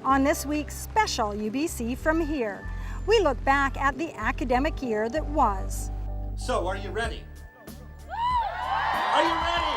On this week's special UBC From Here, we look back at the academic year that was. So, are you ready? Are you ready?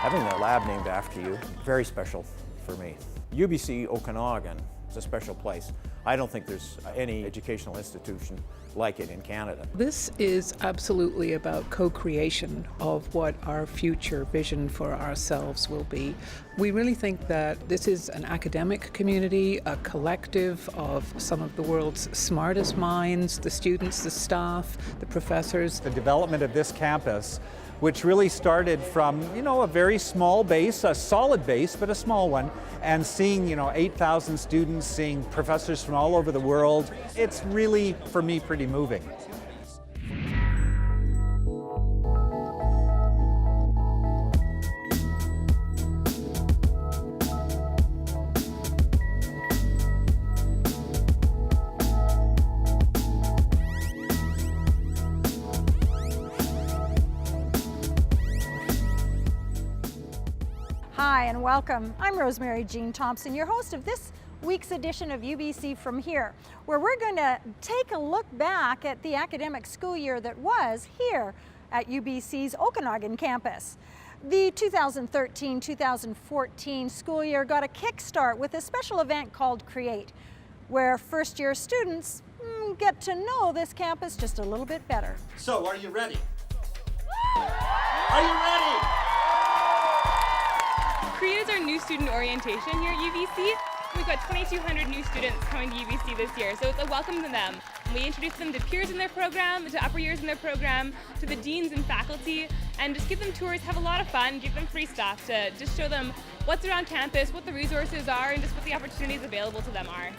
Having a lab named after you, very special for me. UBC Okanagan is a special place. I don't think there's any educational institution like it in Canada. This is absolutely about co-creation of what our future vision for ourselves will be. We really think that this is an academic community, a collective of some of the world's smartest minds, the students, the staff, the professors. The development of this campus, which really started from, a very small base, a solid base, but a small one, and seeing, 8,000 students, seeing professors from all over the world, it's really, for me, pretty moving. Hi and welcome. I'm Rosemary Jean Thompson, your host of this week's edition of UBC From Here, where we're going to take a look back at the academic school year that was here at UBC's Okanagan campus. The 2013-2014 school year got a kickstart with a special event called Create, where first-year students get to know this campus just a little bit better. So, are you ready? Are you ready? Create is our new student orientation here at UBC. We've got 2,200 new students coming to UBC this year, so it's a welcome to them. We introduce them to peers in their program, to upper years in their program, to the deans and faculty, and just give them tours, have a lot of fun, give them free stuff to just show them what's around campus, what the resources are, and just what the opportunities available to them are.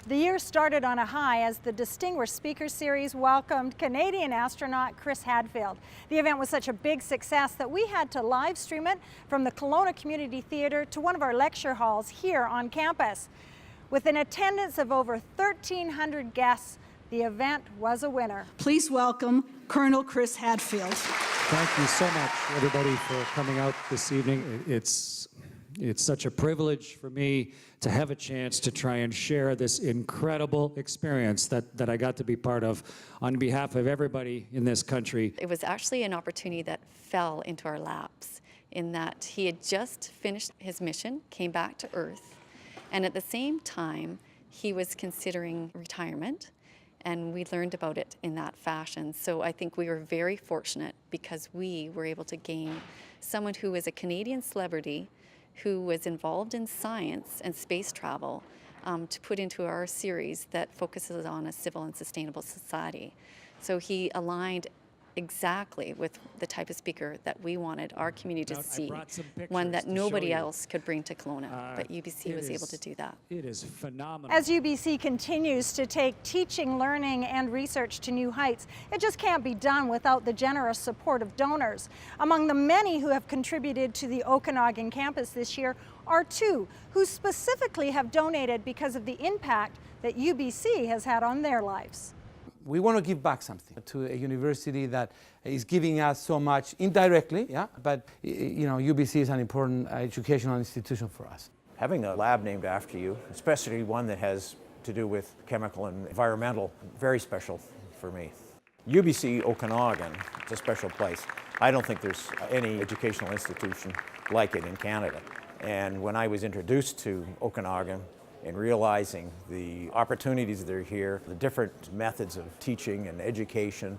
The year started on a high as the Distinguished Speaker Series welcomed Canadian astronaut Chris Hadfield. The event was such a big success that we had to live stream it from the Kelowna Community Theatre to one of our lecture halls here on campus. With an attendance of over 1,300 guests, the event was a winner. Please welcome Colonel Chris Hadfield. Thank you so much, everybody, for coming out this evening. It's such a privilege for me to have a chance to try and share this incredible experience that I got to be part of on behalf of everybody in this country. It was actually an opportunity that fell into our laps in that he had just finished his mission, came back to Earth, and at the same time he was considering retirement, and we learned about it in that fashion. So I think we were very fortunate because we were able to gain someone who was a Canadian celebrity who was involved in science and space travel to put into our series that focuses on a civil and sustainable society. So he aligned exactly with the type of speaker that we wanted our community to see, one that nobody else could bring to Kelowna, but UBC was able to do that. It is phenomenal. As UBC continues to take teaching, learning, and research to new heights, it just can't be done without the generous support of donors. Among the many who have contributed to the Okanagan campus this year are two who specifically have donated because of the impact that UBC has had on their lives. We want to give back something to a university that is giving us so much indirectly, but UBC is an important educational institution for us. Having a lab named after you, especially one that has to do with chemical and environmental, very special for me. UBC Okanagan is a special place. I don't think there's any educational institution like it in Canada. And when I was introduced to Okanagan, and realizing the opportunities that are here, the different methods of teaching and education,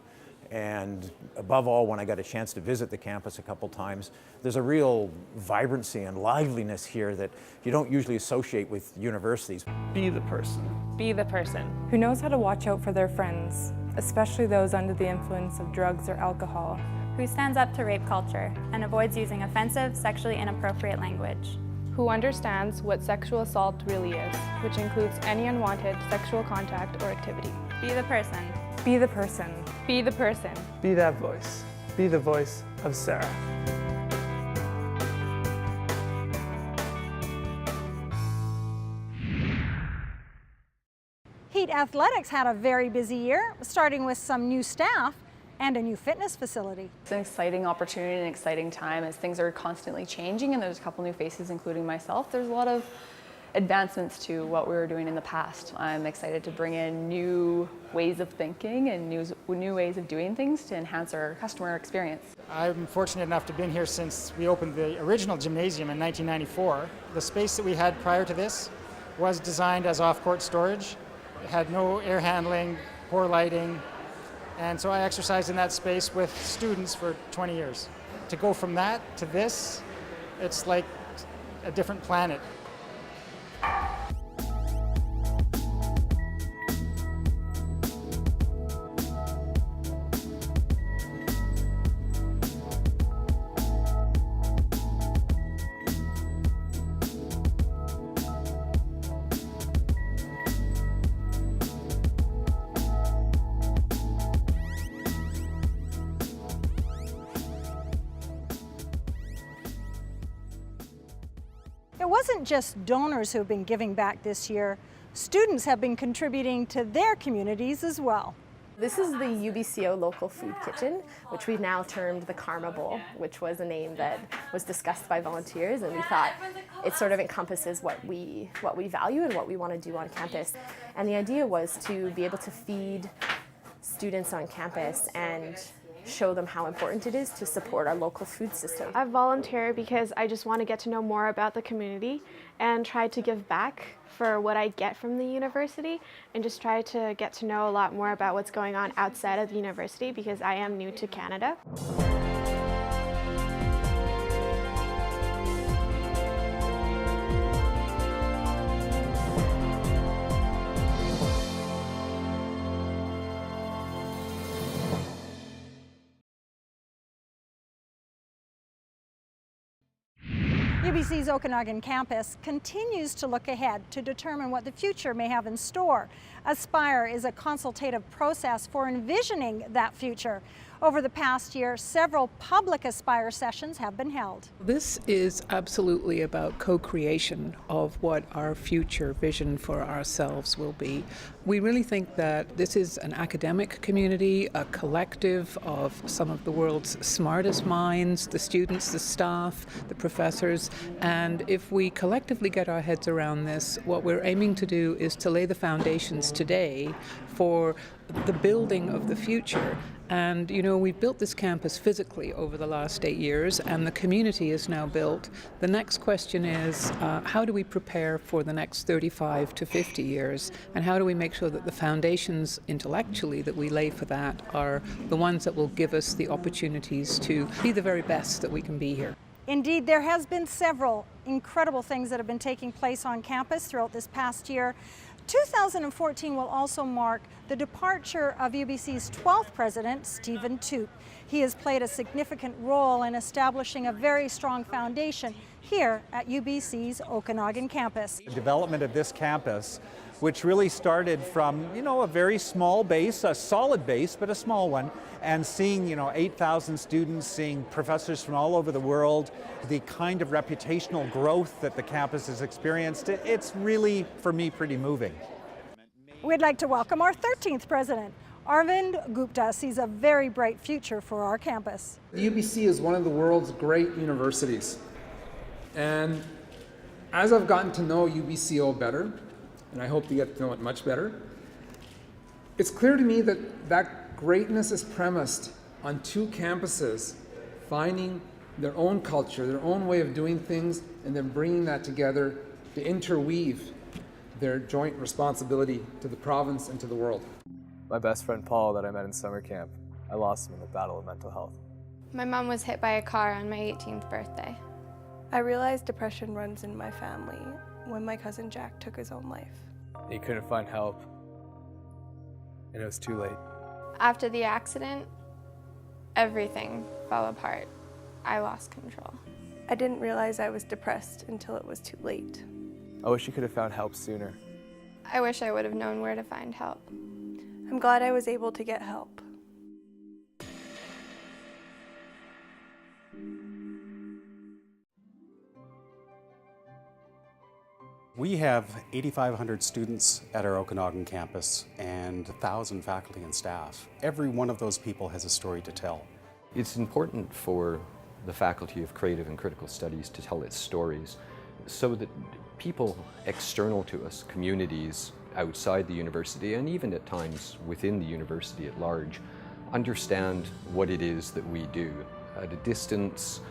and above all, when I got a chance to visit the campus a couple times, there's a real vibrancy and liveliness here that you don't usually associate with universities. Be the person. Be the person who knows how to watch out for their friends, especially those under the influence of drugs or alcohol. Who stands up to rape culture and avoids using offensive, sexually inappropriate language. Who understands what sexual assault really is, which includes any unwanted sexual contact or activity. Be the person. Be the person. Be the person. Be that voice. Be the voice of Sarah. Heat Athletics had a very busy year, starting with some new staff and a new fitness facility. It's an exciting opportunity and an exciting time as things are constantly changing, and there's a couple new faces, including myself. There's a lot of advancements to what we were doing in the past. I'm excited to bring in new ways of thinking and new ways of doing things to enhance our customer experience. I'm fortunate enough to have been here since we opened the original gymnasium in 1994. The space that we had prior to this was designed as off-court storage. It had no air handling, poor lighting, and so I exercised in that space with students for 20 years. To go from that to this, it's like a different planet. It wasn't just donors who have been giving back this year. Students have been contributing to their communities as well. This is the UBCO Local Food Kitchen, which we've now termed the Karma Bowl, which was a name that was discussed by volunteers, and we thought it sort of encompasses what we value and what we want to do on campus. And the idea was to be able to feed students on campus and show them how important it is to support our local food system. I volunteer because I just want to get to know more about the community and try to give back for what I get from the university, and just try to get to know a lot more about what's going on outside of the university because I am new to Canada. UBC's Okanagan campus continues to look ahead to determine what the future may have in store. Aspire is a consultative process for envisioning that future. Over the past year, several public Aspire sessions have been held. This is absolutely about co-creation of what our future vision for ourselves will be. We really think that this is an academic community, a collective of some of the world's smartest minds, the students, the staff, the professors, and if we collectively get our heads around this, what we're aiming to do is to lay the foundations today for the building of the future. And you know, we've built this campus physically over the last 8 years, and the community is now built. The next question is, how do we prepare for the next 35 to 50 years? And how do we make sure that the foundations intellectually that we lay for that are the ones that will give us the opportunities to be the very best that we can be here? Indeed, there has been several incredible things that have been taking place on campus throughout this past year. 2014 will also mark the departure of UBC's 12th president, Stephen Toope. He has played a significant role in establishing a very strong foundation here at UBC's Okanagan campus. The development of this campus, which really started from, a very small base, a solid base, but a small one, and seeing, 8,000 students, seeing professors from all over the world, the kind of reputational growth that the campus has experienced, it's really, for me, pretty moving. We'd like to welcome our 13th president. Arvind Gupta sees a very bright future for our campus. The UBC is one of the world's great universities. And as I've gotten to know UBCO better, and I hope to get to know it much better, it's clear to me that that greatness is premised on two campuses finding their own culture, their own way of doing things, and then bringing that together to interweave their joint responsibility to the province and to the world. My best friend Paul that I met in summer camp, I lost him in the battle of mental health. My mom was hit by a car on my 18th birthday. I realized depression runs in my family when my cousin Jack took his own life. He couldn't find help, and it was too late. After the accident, everything fell apart. I lost control. I didn't realize I was depressed until it was too late. I wish you could have found help sooner. I wish I would have known where to find help. I'm glad I was able to get help. We have 8,500 students at our Okanagan campus and 1,000 faculty and staff. Every one of those people has a story to tell. It's important for the Faculty of Creative and Critical Studies to tell its stories so that people external to us, communities outside the university, and even at times within the university at large, understand what it is that we do. At a distance,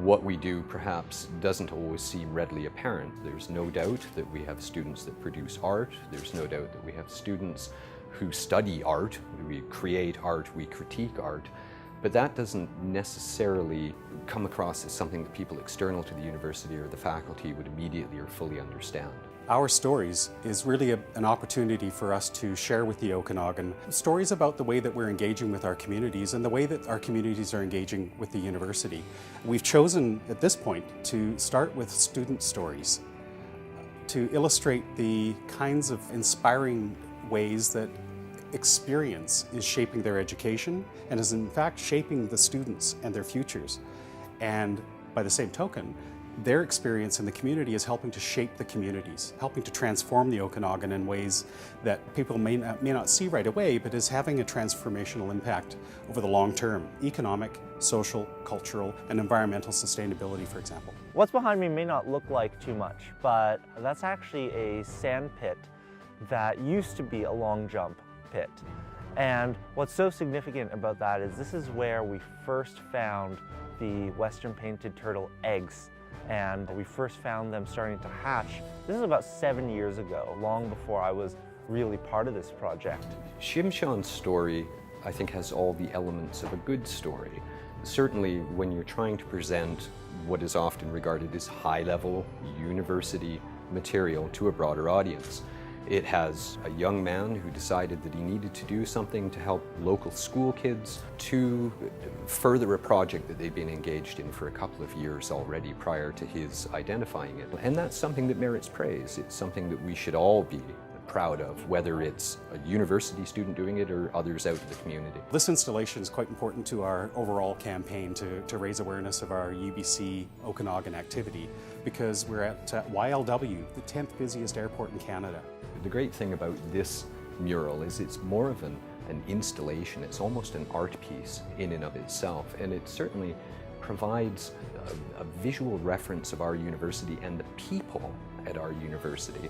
what we do perhaps doesn't always seem readily apparent. There's no doubt that we have students that produce art. There's no doubt that we have students who study art. We create art, we critique art. But that doesn't necessarily come across as something that people external to the university or the faculty would immediately or fully understand. Our Stories is really an opportunity for us to share with the Okanagan stories about the way that we're engaging with our communities and the way that our communities are engaging with the university. We've chosen at this point to start with student stories to illustrate the kinds of inspiring ways that experience is shaping their education and is in fact shaping the students and their futures. And by the same token, their experience in the community is helping to shape the communities, helping to transform the Okanagan in ways that people may not see right away, but is having a transformational impact over the long term: economic, social, cultural, and environmental sustainability, for example. What's behind me may not look like too much, but that's actually a sand pit that used to be a long jump pit. And what's so significant about that is this is where we first found the western painted turtle eggs, and we first found them starting to hatch. This is about 7 years ago, long before I was really part of this project. Shimshan's story, I think, has all the elements of a good story. Certainly when you're trying to present what is often regarded as high-level university material to a broader audience. It has a young man who decided that he needed to do something to help local school kids to further a project that they'd been engaged in for a couple of years already prior to his identifying it. And that's something that merits praise. It's something that we should all be proud of, whether it's a university student doing it or others out in the community. This installation is quite important to our overall campaign to raise awareness of our UBC Okanagan activity, because we're at YLW, the 10th busiest airport in Canada. The great thing about this mural is it's more of an installation. It's almost an art piece in and of itself, and it certainly provides a visual reference of our university and the people at our university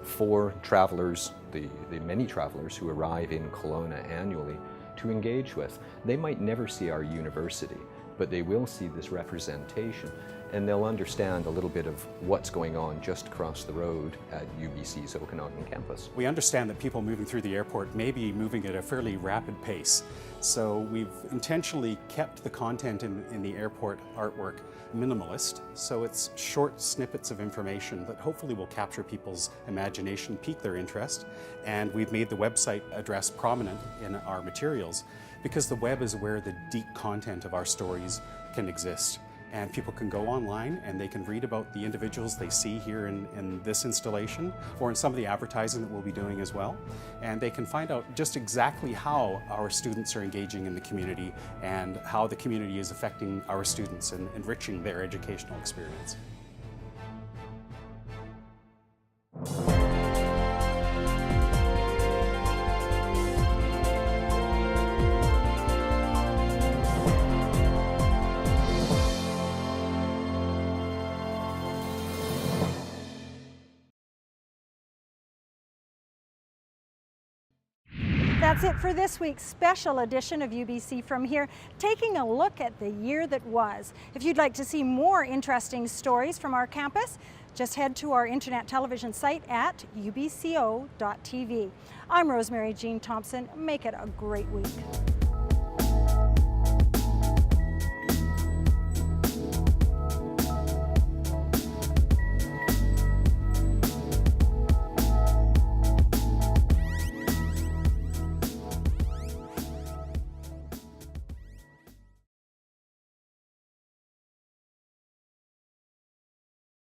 for travelers, the many travelers who arrive in Kelowna annually to engage with. They might never see our university, but they will see this representation, and they'll understand a little bit of what's going on just across the road at UBC's Okanagan campus. We understand that people moving through the airport may be moving at a fairly rapid pace, so we've intentionally kept the content in the airport artwork minimalist, so it's short snippets of information that hopefully will capture people's imagination, pique their interest, and we've made the website address prominent in our materials because the web is where the deep content of our stories can exist. And people can go online and they can read about the individuals they see here in this installation or in some of the advertising that we'll be doing as well. And they can find out just exactly how our students are engaging in the community and how the community is affecting our students and enriching their educational experience. That's it for this week's special edition of UBC From Here, taking a look at the year that was. If you'd like to see more interesting stories from our campus, just head to our internet television site at ubco.tv. I'm Rosemary Jean Thompson. Make it a great week.